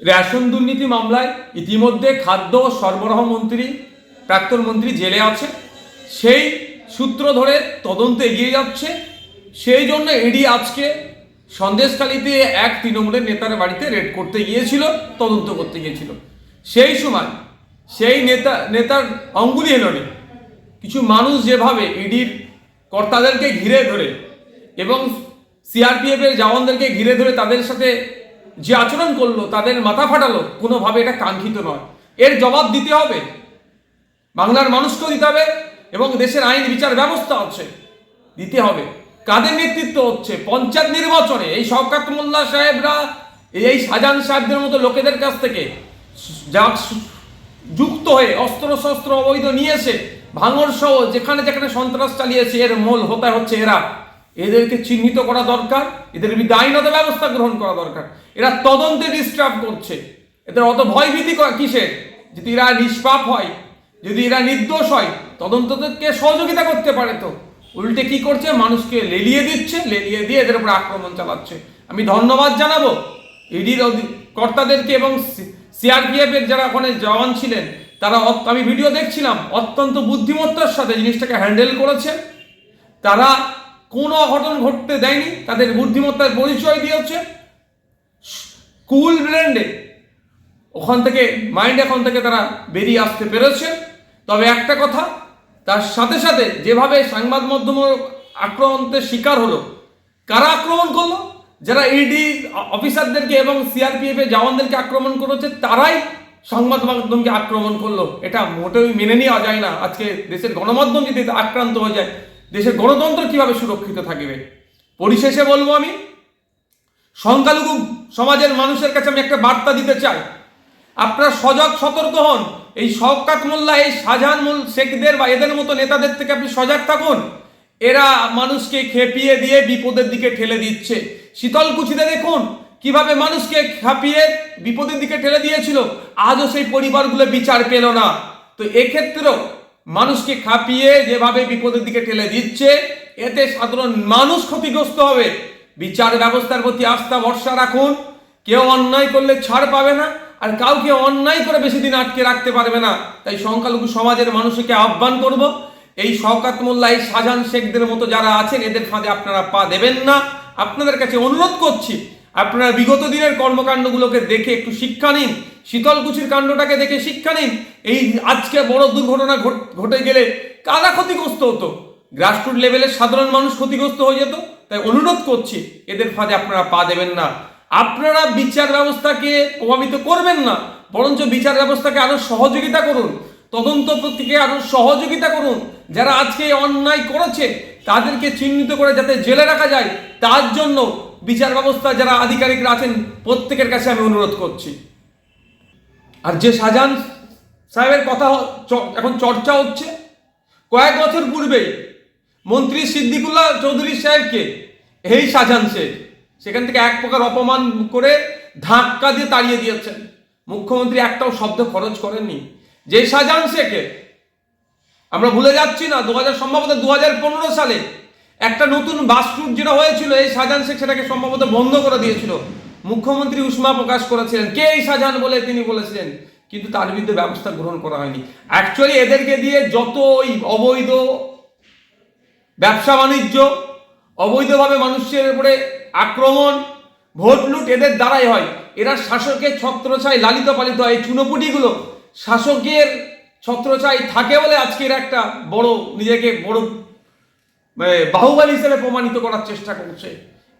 Ration দুর্নীতি মামলায় ইতিমধ্যে খাদ্য ও সরবরাহ মন্ত্রী প্রাক্তন মন্ত্রী জেলে আছে। সেই সূত্র ধরে তদন্ত এগিয়ে যাচ্ছে। সেই জন্য ইডি আজকে সন্দেশখালীতে এক তৃণমূলের নেতার বাড়িতে রেড করতে গিয়েছিল, তদন্ত করতে গিয়েছিল। সেই সময় সেই নেতার অঙ্গুলি হেলনে কিছু মানুষ যেভাবে ইডির কর্তাদেরকে ঘিরে ধরে এবং সিআরপিএফের জওয়ানদেরকে ঘিরে ধরে তাদের সাথে যে আচরণ করলো, তাদের মাথা ফাটালো, কোনোভাবে এটা কাঙ্ক্ষিত নয়। এর জবাব দিতে হবে, বাংলার মানুষকেও দিতে হবে এবং দেশের আইন বিচার ব্যবস্থা আছে দিতে হবে। কাদের নেতৃত্ব হচ্ছে? পঞ্চায়েত নির্বাচনে এই শওকত মোল্লা সাহেবরা এই শাহজাহান সাহেবদের মতো লোকেদের কাছ থেকে যুক্ত হয়ে অস্ত্র শস্ত্র অবৈধ নিয়ে এসে ভাঙর সহ যেখানে যেখানে সন্ত্রাস চালিয়েছে এর মূল হোতা হচ্ছে এরা। এদেরকে চিহ্নিত করা দরকার, এদের বিরুদ্ধে আইনত ব্যবস্থা গ্রহণ করা দরকার। এরা তদন্তে ডিস্টার্ব করছে। এদের অত ভয়ভীতি কিসের? যদি এরা নিষ্পাপ হয়, যদি এরা নির্দোষ হয়, তদন্তকে সহযোগিতা করতে পারে। তো উল্টে কি করছে? মানুষকে লেলিয়ে দিচ্ছে, লেলিয়ে দিয়ে এদের উপর আক্রমণ চালাচ্ছে। আমি ধন্যবাদ জানাবো ইডির কর্তাদেরকে এবং সিআরপিএফের যারা ওখানে জওয়ান ছিলেন তারা, আমি ভিডিও দেখছিলাম, অত্যন্ত বুদ্ধিমত্তার সাথে জিনিসটাকে হ্যান্ডেল করেছে। তারা কোনো অঘটন ঘটতে দেয়নি, তাদের বুদ্ধিমত্তার পরিচয় দিয়েছে। কুল ব্র্যান্ডে ওখান থেকে তারা বেরিয়ে আসতে পেরেছে। তবে একটা কথা, তার সাথে সাথে যেভাবে সংবাদ মাধ্যম আক্রমণের শিকার হলো, কারা আক্রমণ করলো? যারা ইডি অফিসারদেরকে এবং সিআরপিএফ এর জওয়ানদেরকে আক্রমণ করেছে তারাই সংবাদ মাধ্যমকে আক্রমণ করলো। এটা মোটেই মেনে নেওয়া যায় না। আজকে দেশের গণমাধ্যম যদি আক্রান্ত হয়ে যায়, দেশের গণতন্ত্র কিভাবে সুরক্ষিত থাকবে? পরিশেষে বলবো, আমি সংখ্যালঘু সমাজের মানুষের কাছে আমি একটা বার্তা দিতে চাই, আপনারা সজাগ সতর্ক হন। এই শওকত মোল্লা, এই শাহজাহান শেখদের বা এদের মতো নেতাদের থেকে আপনি সজাগ থাকুন। এরা মানুষকে খেপিয়ে দিয়ে বিপদের দিকে ঠেলে দিচ্ছে। শীতলকুচিতে দেখুন কিভাবে মানুষকে খাপিয়ে বিপদের দিকে ঠেলে দিয়েছিল, আজও সেই পরিবারগুলো বিচার পেল না। তো এক্ষেত্রেও মানুষকে খাপিয়ে যেভাবে বিপদের দিকে ঠেলে দিচ্ছে, এতে সাধারণ মানুষ ক্ষতিগ্রস্ত হবে। বিচার ব্যবস্থার প্রতি আস্থা ভরসা রাখুন। কেউ অন্যায় করলে ছাড় পাবে না, আর কাউকে অন্যায় করে বেশি দিন আটকে রাখতে পারবে না। তাই সংখ্যালঘু সমাজের মানুষকে আহ্বান করব, এই শওকত মোল্লা, এই শাহজাহান শেখদের মতো যারা আছেন এদের ফাঁদে আপনারা পা দেবেন না। আপনাদের কাছে অনুরোধ করছি, আপনারা বিগত দিনের কর্মকাণ্ডগুলোকে দেখে একটু শিক্ষা নিন। শীতলকুচির কাণ্ডটাকে দেখে শিক্ষা নিন। এই আজকে বড় দুর্ঘটনা ঘটে গেলে কারা ক্ষতিগ্রস্ত হতো? গ্রাসরুট লেভেলের সাধারণ মানুষ ক্ষতিগ্রস্ত হয়ে যেত। তাই অনুরোধ করছি, এদের ফাঁদে আপনারা পা দেবেন না। আপনারা বিচার ব্যবস্থাকে প্রভাবিত করবেন না, বরঞ্চ বিচার ব্যবস্থাকে আরো সহযোগিতা করুন, তদন্ত প্রক্রিয়াকে আরো সহযোগিতা করুন। যারা আজকে অন্যায় করেছে তাদেরকে চিহ্নিত করে যাতে জেলে রাখা যায়, তার জন্য বিচার ব্যবস্থা যারা আধিকারিকরা আছেন প্রত্যেকের কাছে আমি অনুরোধ করছি। আর যে শাহজাহান সাহেবের কথা এখন চর্চা হচ্ছে, কয়েক বছর পূর্বেই মন্ত্রী সিদ্দিকুল্লাহ চৌধুরী সাহেবকে এই শাহজাহান শেখ সেখান থেকে এক প্রকার অপমান করে ধাক্কা দিয়ে তাড়িয়ে দিয়েছেন। মুখ্যমন্ত্রী একটাও শব্দ খরচ করেননি। যে শাহজাহান শেখে আমরা ভুলে যাচ্ছি না, সম্ভবত 2015 সালে একটা নতুন বাস রুট যেটা হয়েছিল, এই শাহজাহান শেখ সেটাকে সম্ভবত বন্ধ করে দিয়েছিল। মুখ্যমন্ত্রী উষ্মা প্রকাশ করেছিলেন, কে এই শাহজাহান বলে তিনি বলেছিলেন, কিন্তু তার বিরুদ্ধে ব্যবস্থা গ্রহণ করা হয়নি। অ্যাকচুয়ালি এদেরকে দিয়ে যত ওই অবৈধ ব্যবসা বাণিজ্য, অবৈধভাবে মানুষের উপরে আক্রমণ, ভোট লুট এদের দ্বারাই হয়। এরা শাসকের ছত্রছায় লালিত পালিত হয়। এই চুনোপুটিগুলো শাসকের ছত্রছায় থাকে বলে আজকে এরা একটা বড় নিজেকে বড় বাহুবলী হিসেবে প্রমাণিত করার চেষ্টা করছে।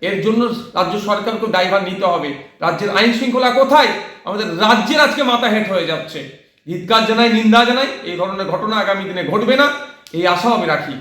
এর জন্য রাজ্য সরকারকে দায়ভার নিতে হবে। রাজ্যের আইন শৃঙ্খলা কোথায়? আমাদের রাজ্যের আজকে মাথা হেঁট হয়ে যাচ্ছে। ধিক্কার জানাই, নিন্দা জানাই। এই ধরনের ঘটনা আগামী দিনে ঘটবে না, এই আশাও আমি রাখি।